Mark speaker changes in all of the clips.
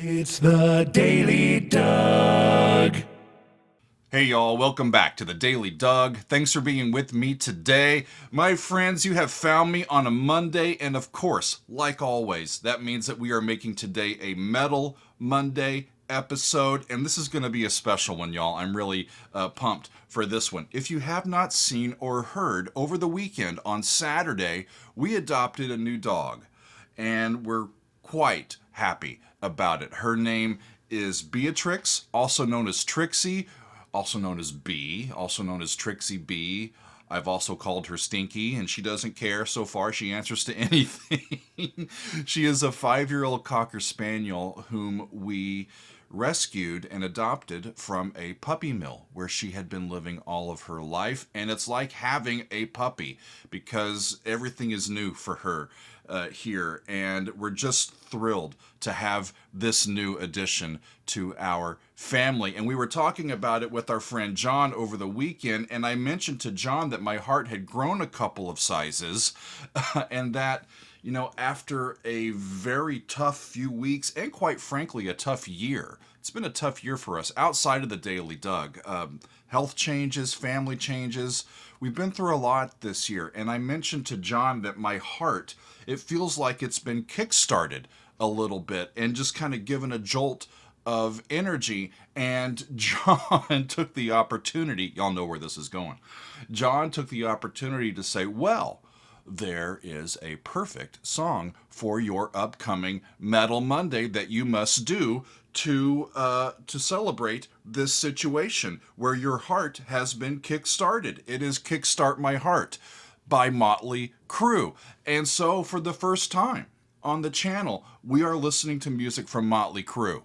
Speaker 1: It's the Daily Doug.
Speaker 2: Hey y'all, welcome back to the Daily Doug. Thanks for being with me today. My friends, you have found me on a Monday, and of course, like always, that means that we are making today a Metal Monday episode, and this is going to be a special one, y'all. I'm really pumped for this one. If you have not seen or heard, over the weekend on Saturday, we adopted a new dog, and we're quite happy about it. Her name is Beatrix, also known as Trixie, also known as B, also known as Trixie B. I've also called her Stinky, and she doesn't care. So far, she answers to anything. She is a 5-year-old Cocker Spaniel whom we rescued and adopted from a puppy mill where she had been living all of her life. And it's like having a puppy because everything is new for her here. And we're just thrilled to have this new addition to our family. And we were talking about it with our friend John over the weekend. And I mentioned to John that my heart had grown a couple of sizes and that, you know, after a very tough few weeks and quite frankly, a tough year, it's been a tough year for us outside of the Daily Doug. Health changes, family changes. We've been through a lot this year. And I mentioned to John that my heart, it feels like it's been kickstarted a little bit and just kind of given a jolt of energy. And John took the opportunity, y'all know where this is going. John took the opportunity to say, well, there is a perfect song for your upcoming Metal Monday that you must do to celebrate this situation where your heart has been kick-started. It is Kickstart My Heart by Mötley Crüe. And so for the first time on the channel, we are listening to music from Mötley Crüe.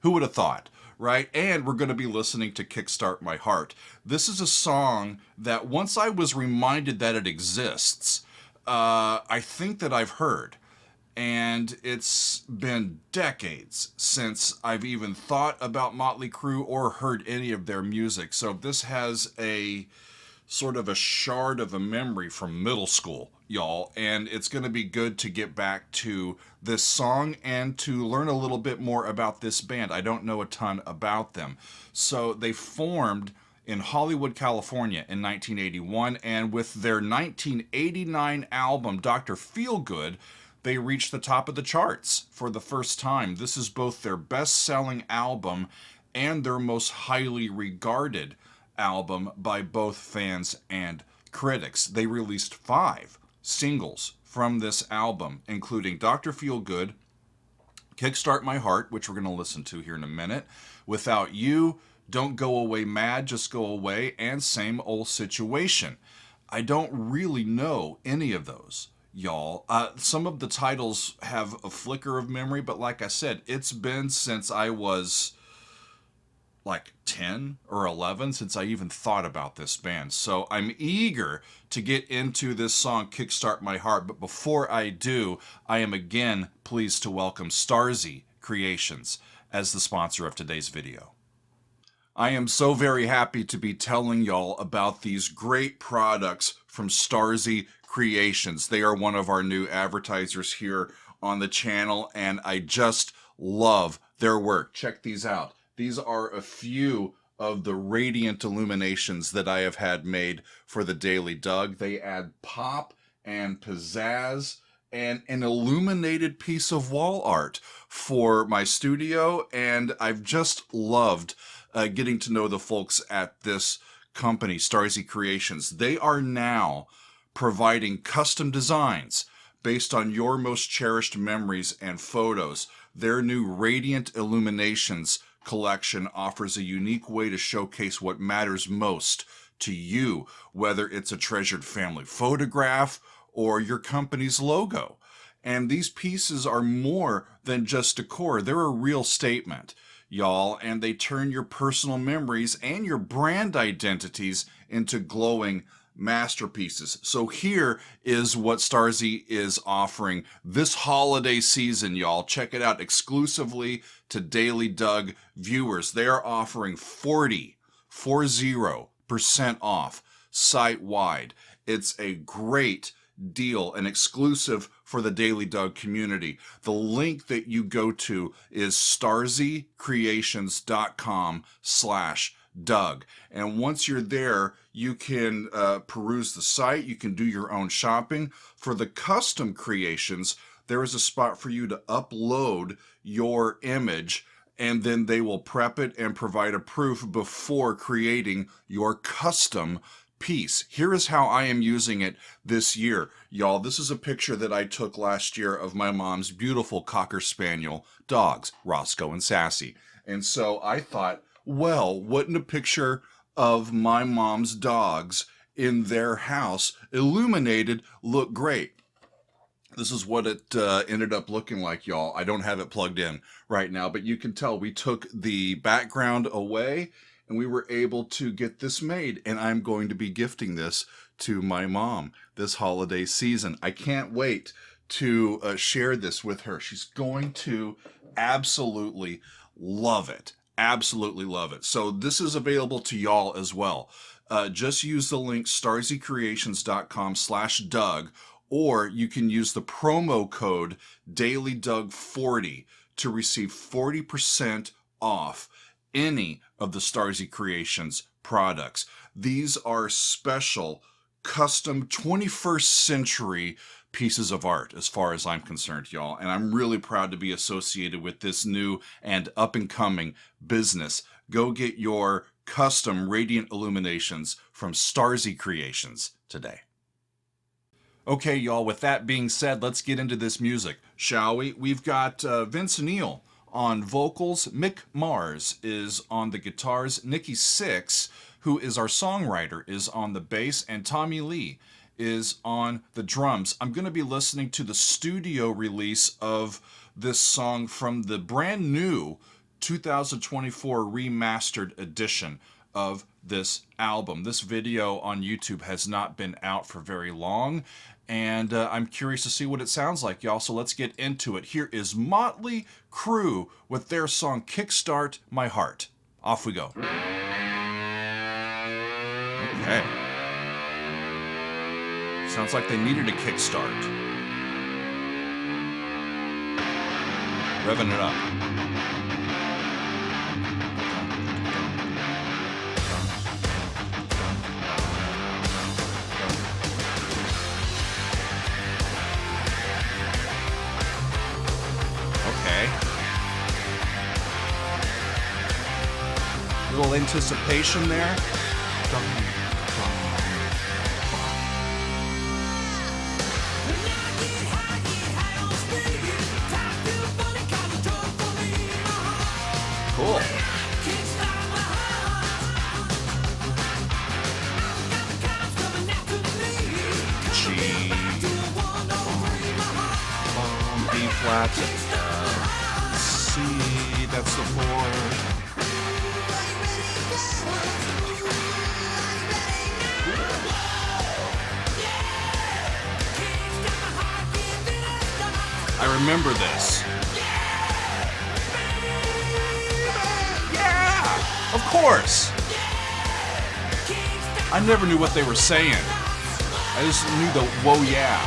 Speaker 2: Who would have thought? Right? And we're going to be listening to Kickstart My Heart. This is a song that once I was reminded that it exists, I think that I've heard. And it's been decades since I've even thought about Mötley Crüe or heard any of their music. So this has a sort of a shard of a memory from middle school, y'all. And it's going to be good to get back to this song and to learn a little bit more about this band. I don't know a ton about them. So they formed in Hollywood, California in 1981, and with their 1989 album, Dr. Feelgood, they reached the top of the charts for the first time. This is both their best-selling album and their most highly regarded album by both fans and critics. They released 5 singles from this album, including Dr. Feelgood, Kickstart My Heart, which we're going to listen to here in a minute, Without You, Don't Go Away Mad, Just Go Away, and Same Old Situation. I don't really know any of those, y'all. Some of the titles have a flicker of memory, but like I said, it's been since I was like 10 or 11 since I even thought about this band. So I'm eager to get into this song, Kickstart My Heart. But before I do, I am again pleased to welcome Starzy Creations as the sponsor of today's video. I am so very happy to be telling y'all about these great products from Starzy Creations. They are one of our new advertisers here on the channel, and I just love their work. Check these out. These are a few of the radiant illuminations that I have had made for the Daily Doug. They add pop and pizzazz and an illuminated piece of wall art for my studio, and I've just loved getting to know the folks at this company, Starzy Creations. They are now providing custom designs based on your most cherished memories and photos. Their new Radiant Illuminations collection offers a unique way to showcase what matters most to you, whether it's a treasured family photograph or your company's logo. And these pieces are more than just decor. They're a real statement, y'all, and they turn your personal memories and your brand identities into glowing masterpieces. So here is what Starzy is offering this holiday season, y'all. Check it out exclusively to Daily Doug viewers. They are offering 40% off site-wide. It's a great deal, an exclusive for the Daily Doug community. The link that you go to is starzycreations.com/Doug. And once you're there, you can peruse the site. You can do your own shopping. For the custom creations, there is a spot for you to upload your image, and then they will prep it and provide a proof before creating your custom piece. Here is how I am using it this year. Y'all, this is a picture that I took last year of my mom's beautiful Cocker Spaniel dogs, Roscoe and Sassy. And so I thought, well, wouldn't a picture of my mom's dogs in their house illuminated look great? This is what it ended up looking like, y'all. I don't have it plugged in right now, but you can tell we took the background away and we were able to get this made. And I'm going to be gifting this to my mom this holiday season. I can't wait to share this with her. She's going to absolutely love it. Absolutely love it. So this is available to y'all as well. Just use the link starzycreations.com/Doug, or you can use the promo code DailyDoug40 to receive 40% off any of the Starzy Creations products. These are special, custom 21st century pieces of art as far as I'm concerned, y'all. And I'm really proud to be associated with this new and up-and-coming business. Go get your custom radiant illuminations from Starzy Creations today. Okay, y'all, with that being said, let's get into this music, shall we? We've got Vince Neil on vocals, Mick Mars is on the guitars, Nikki Sixx, who is our songwriter, is on the bass, and Tommy Lee is on the drums. I'm going to be listening to the studio release of this song from the brand new 2024 remastered edition of this album. This video on YouTube has not been out for very long, and I'm curious to see what it sounds like, y'all, so let's get into it. Here is Mötley Crüe with their song Kickstart My Heart. Off we go. Okay. Sounds like they needed a kickstart. Revving it up. Okay. Little anticipation there. Cool. G, B flat, C, that's the 4. I remember this. Of course! I never knew what they were saying. I just knew the whoa yeah.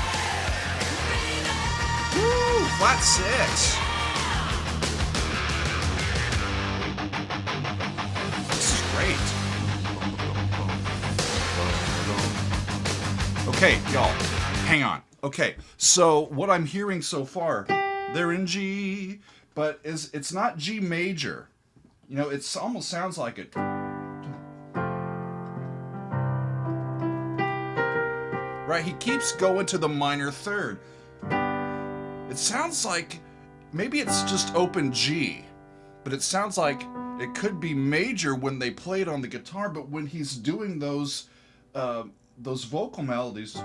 Speaker 2: Woo! Flat 6. This is great. Okay, y'all, hang on. Okay, so what I'm hearing so far, they're in G, but it's not G major. You know, it almost sounds like it. Right, he keeps going to the minor third. It sounds like maybe it's just open G, but it sounds like it could be major when they play it on the guitar, but when he's doing those vocal melodies.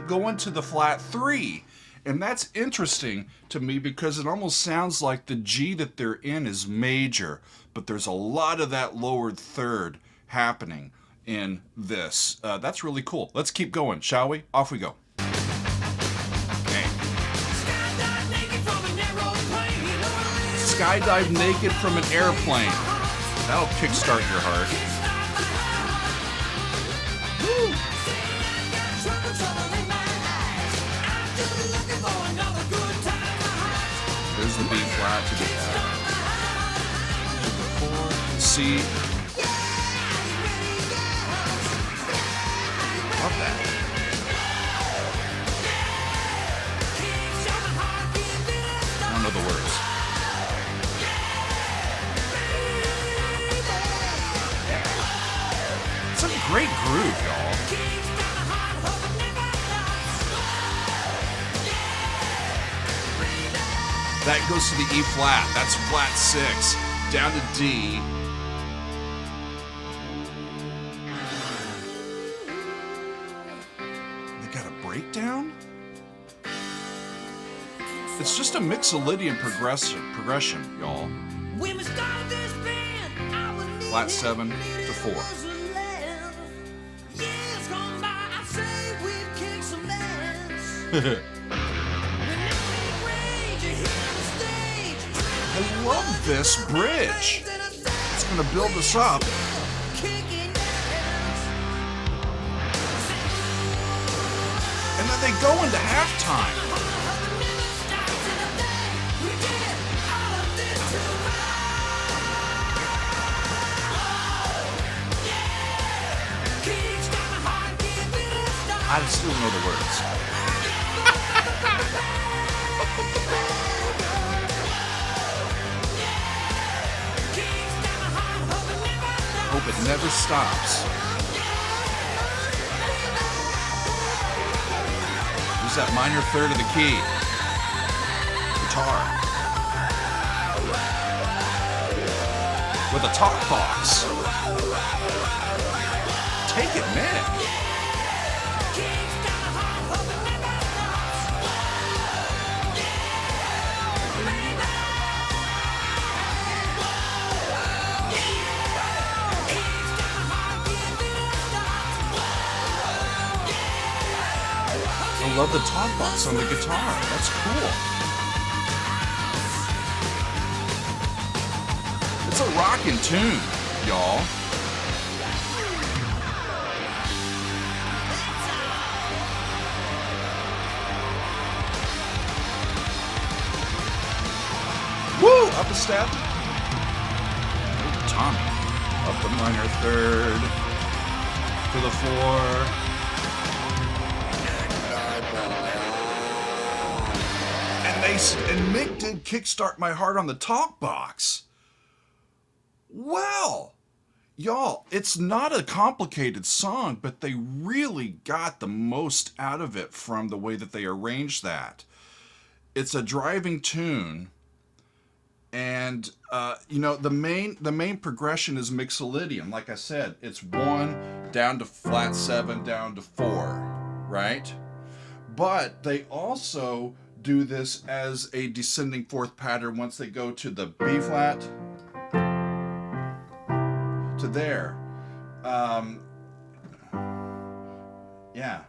Speaker 2: Going to the flat 3, and that's interesting to me because it almost sounds like the G that they're in is major, but there's a lot of that lowered third happening in this. That's really cool. Let's keep going, shall we? Off we go. skydive naked from an airplane. That'll kickstart your heart. Woo. There's the B flat to the C. Love that. I don't know the words. It's a great groove, y'all. That goes to the E flat. That's flat 6. Down to D. They got a breakdown? It's just a mixolydian progression, y'all. Flat 7 to 4. I love this bridge. It's going to build us up. And then they go into halftime. I still don't know the words. Hope it never stops. Use that minor third of the key. Guitar. With a talk box. Take it, man. I love the talk box on the guitar. That's cool. It's a rockin' tune, y'all. Woo! Up a step. Tommy. Up the minor third. To the 4. And Mick did Kickstart My Heart on the talk box. Well, y'all, it's not a complicated song, but they really got the most out of it from the way that they arranged that. It's a driving tune, and you know, the main progression is mixolydian. Like I said, it's 1 down to flat 7 down to 4, right? But they also do this as a descending fourth pattern once they go to the B flat to there. Yeah.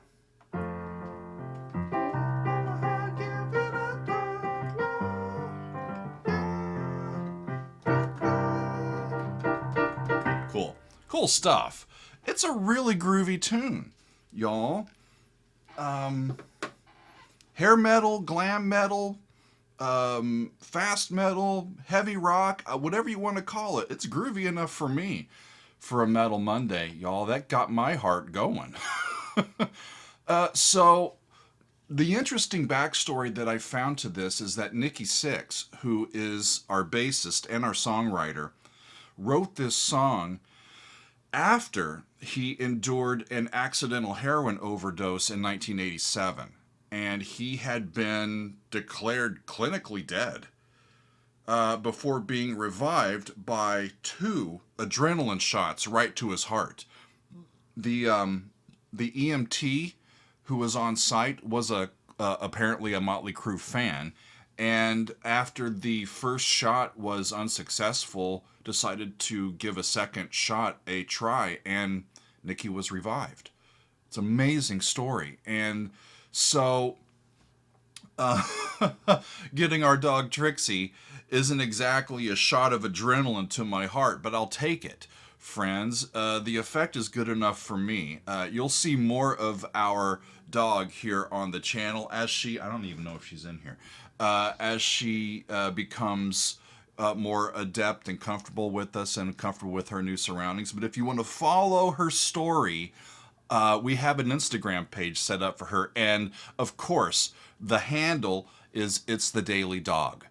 Speaker 2: Cool stuff. It's a really groovy tune, y'all. Hair metal, glam metal, fast metal, heavy rock, whatever you want to call it. It's groovy enough for me for a Metal Monday, y'all. That got my heart going. So the interesting backstory that I found to this is that Nikki Sixx, who is our bassist and our songwriter, wrote this song after he endured an accidental heroin overdose in 1987. And he had been declared clinically dead before being revived by 2 adrenaline shots right to his heart. The EMT who was on site was apparently a Mötley Crüe fan, and after the first shot was unsuccessful, decided to give a second shot a try, and Nikki was revived. It's an amazing story. And so, getting our dog Trixie isn't exactly a shot of adrenaline to my heart, but I'll take it, friends. The effect is good enough for me. You'll see more of our dog here on the channel as she, I don't even know if she's in here, as she becomes more adept and comfortable with us and comfortable with her new surroundings. But if you want to follow her story, we have an Instagram page set up for her. And of course, the handle is It's the Daily Dog.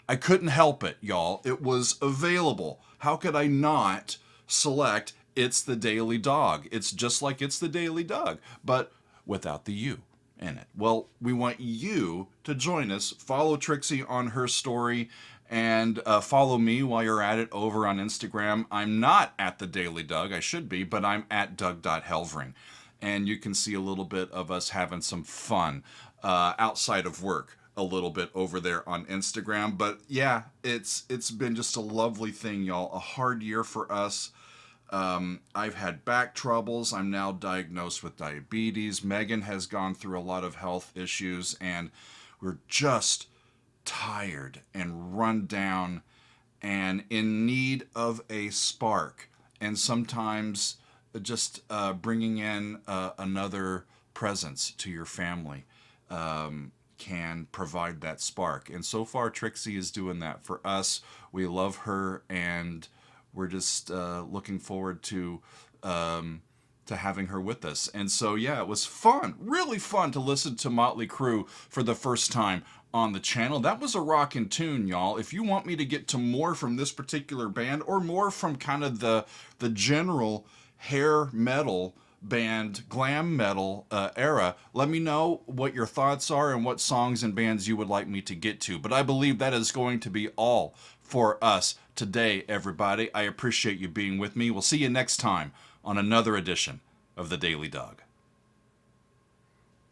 Speaker 2: I couldn't help it, y'all. It was available. How could I not select It's the Daily Dog? It's just like It's the Daily Dog, but without the U in it. Well, we want you to join us. Follow Trixie on her story and follow me while you're at it over on Instagram. I'm not at the Daily Doug. I should be, but I'm at Doug.Helvering. And you can see a little bit of us having some fun outside of work a little bit over there on Instagram. But yeah, it's been just a lovely thing, y'all. A hard year for us. I've had back troubles. I'm now diagnosed with diabetes. Megan has gone through a lot of health issues, and we're just tired and run down and in need of a spark. And sometimes just bringing in another presence to your family can provide that spark. And so far, Trixie is doing that for us. We love her, and we're just looking forward to having her with us. And so, yeah, it was fun, really fun to listen to Mötley Crüe for the first time on the channel. That was a rockin' tune, y'all. If you want me to get to more from this particular band or more from kind of the general hair metal band, glam metal era, let me know what your thoughts are and what songs and bands you would like me to get to. But I believe that is going to be all for us today, everybody. I appreciate you being with me. We'll see you next time on another edition of The Daily Dog.